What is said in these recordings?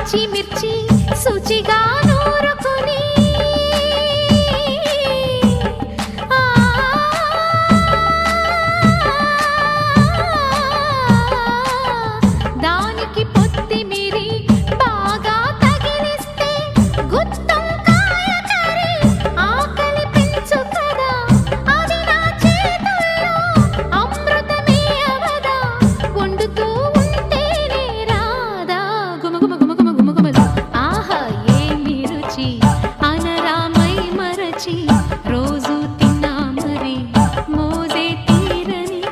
పచ్చిమిర్చి శుచిగా నూరుకుని దానికి పొత్తిమిరి బాగా తగిలిస్తే గుత్తొంకాయ కర్రీ ఆకలి పెంచు కదా. అది నా చేతుల్లో అమృతమే అవదా. వండుతూ ఉంటేనే రాదా గుమగుమ గుమగుమ గుమగుమలు. ఆహా ఏమి రుచి అనరామై మరచి రోజు తిన్నా మరి మోజే తీరని.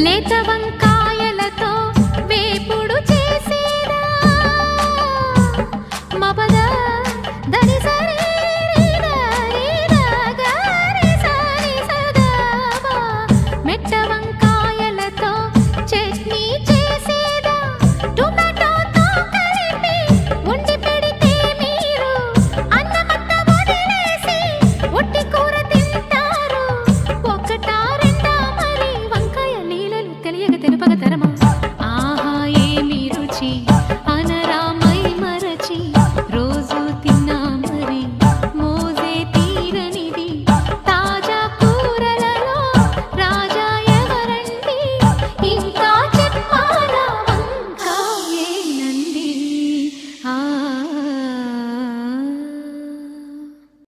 లేత వంకాయలతో వేపుడు చేసేదా మపద దని సరి గరి సరి సదవా. మెట్ట వంకాయలతో చట్నీ చేసేదా టొమాటోతో కలిపి వండి పెడితే మీరు అన్నమంతా వదిలేసి ఒట్టి కూర తింటారు. ఒకటా రెండా మరి వంకాయ లీలలు తెలియక తెలుపగ తరమా.